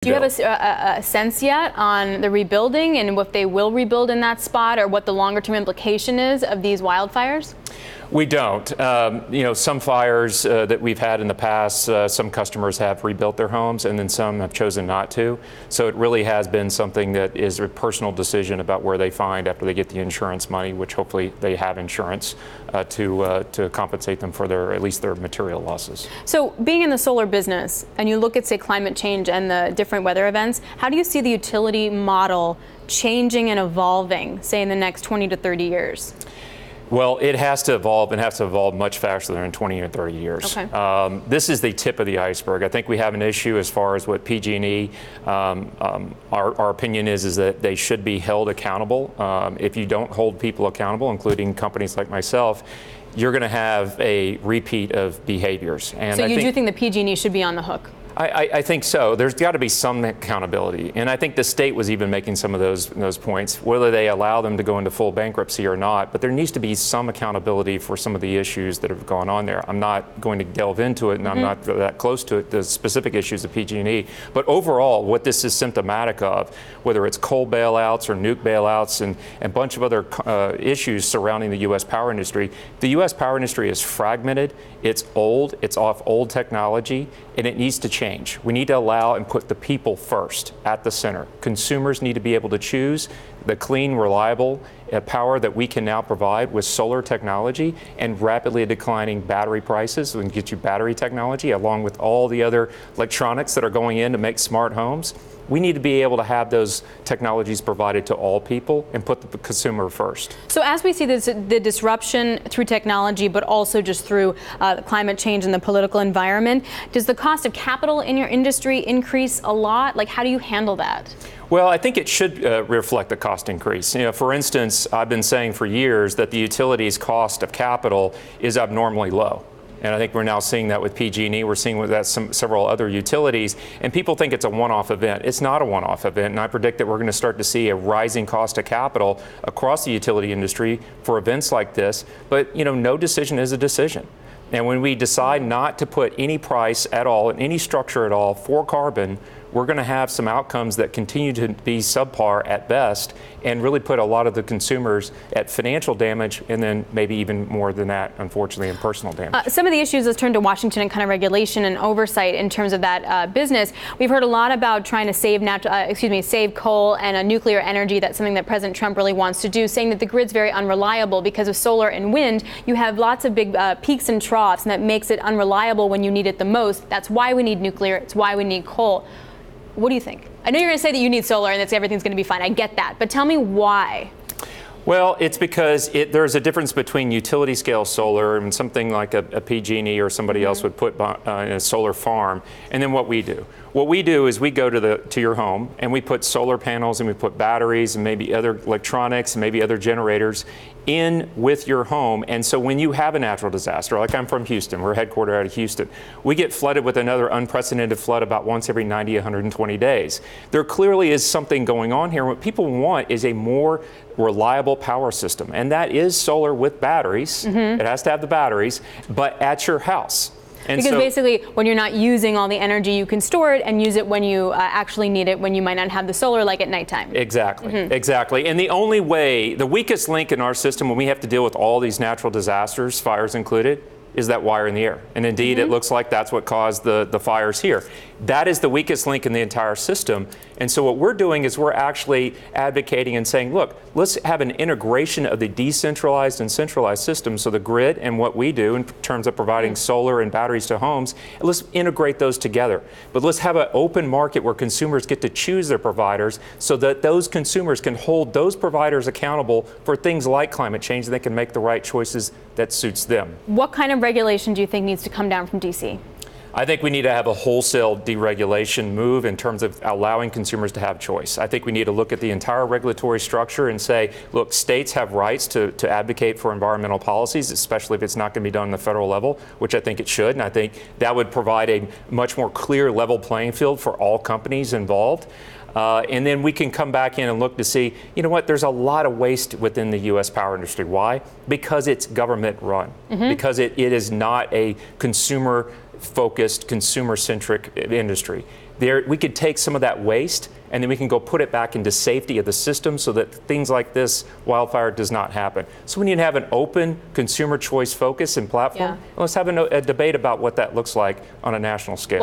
Do you have a sense yet on the rebuilding and if they will rebuild in that spot, or what the longer term implication is of these wildfires? We don't. Some fires that we've had in the past, some customers have rebuilt their homes and then some have chosen not to. So it really has been something that is a personal decision about where they find after they get the insurance money, which hopefully they have insurance to compensate them for at least their material losses. So being in the solar business, and you look at, say, climate change and the different weather events, how do you see the utility model changing and evolving, say, in the next 20 to 30 years? Well, it has to evolve, and has to evolve much faster than in 20 or 30 years. Okay. This is the tip of the iceberg. I think we have an issue as far as what PG&E, our opinion is that they should be held accountable. If you don't hold people accountable, including companies like myself, you're going to have a repeat of behaviors. And so you do think the PG&E should be on the hook? I think so. There's got to be some accountability. And I think the state was even making some of those points, whether they allow them to go into full bankruptcy or not. But there needs to be some accountability for some of the issues that have gone on there. I'm not going to delve into it, and I'm not that close to it, the specific issues of PG&E. But overall, what this is symptomatic of, whether it's coal bailouts or nuke bailouts and a bunch of other issues surrounding the U.S. power industry, the U.S. power industry is fragmented. It's old. It's off old technology, and it needs to change. We need to allow and put the people first at the center. Consumers need to be able to choose the clean, reliable power that we can now provide with solar technology and rapidly declining battery prices. We can get you battery technology along with all the other electronics that are going in to make smart homes. We need to be able to have those technologies provided to all people and put the consumer first. So as we see the disruption through technology, but also just through climate change and the political environment, does the cost of capital in your industry increase a lot? Like, how do you handle that? Well, I think it should reflect the cost increase. For instance, I've been saying for years that the utilities' cost of capital is abnormally low. And I think we're now seeing that with PG&E. We're seeing with that several other utilities. And people think it's a one-off event. It's not a one-off event. And I predict that we're going to start to see a rising cost of capital across the utility industry for events like this. But, no decision is a decision. And when we decide not to put any price at all, any structure at all for carbon, we're going to have some outcomes that continue to be subpar at best and really put a lot of the consumers at financial damage, and then maybe even more than that, unfortunately, in personal damage. Some of the issues, let's turn to Washington and kind of regulation and oversight in terms of that business. We've heard a lot about trying to save coal and nuclear energy. That's something that President Trump really wants to do, saying that the grid's very unreliable because of solar and wind. You have lots of big peaks and troughs, and that makes it unreliable when you need it the most. That's why we need nuclear. It's why we need coal. What do you think? I know you're going to say that you need solar and that everything's going to be fine. I get that. But tell me why. Well, it's because there's a difference between utility scale solar and something like a PG&E or somebody else would put in a solar farm, and then what we do. What we do is we go to your home and we put solar panels and we put batteries and maybe other electronics and maybe other generators in with your home. And so when you have a natural disaster, like I'm from Houston, we're headquartered out of Houston, we get flooded with another unprecedented flood about once every 90, 120 days. There clearly is something going on here. What people want is a more reliable power system, and that is solar with batteries. It has to have the batteries, but at your house. And because basically, when you're not using all the energy, you can store it and use it when you actually need it, when you might not have the solar, like at nighttime. Exactly, exactly. And the only way, the weakest link in our system when we have to deal with all these natural disasters, fires included, is that wire in the air. And indeed, it looks like that's what caused the fires here. That is the weakest link in the entire system. And so what we're doing is we're actually advocating and saying, look, let's have an integration of the decentralized and centralized systems. So the grid and what we do in terms of providing solar and batteries to homes, and let's integrate those together. But let's have an open market where consumers get to choose their providers so that those consumers can hold those providers accountable for things like climate change, and they can make the right choices that suits them. What kind of regulation do you think needs to come down from D.C.? I think we need to have a wholesale deregulation move in terms of allowing consumers to have choice. I think we need to look at the entire regulatory structure and say, look, states have rights to advocate for environmental policies, especially if it's not going to be done on the federal level, which I think it should. And I think that would provide a much more clear level playing field for all companies involved. And then we can come back in and look to see, you know what, there's a lot of waste within the U.S. power industry. Why? Because it's government run, because it is not a consumer-focused, consumer-centric industry. we could take some of that waste and then we can go put it back into safety of the system so that things like this wildfire does not happen. So we need to have an open consumer choice focus and platform. Yeah. Let's have a debate about what that looks like on a national scale.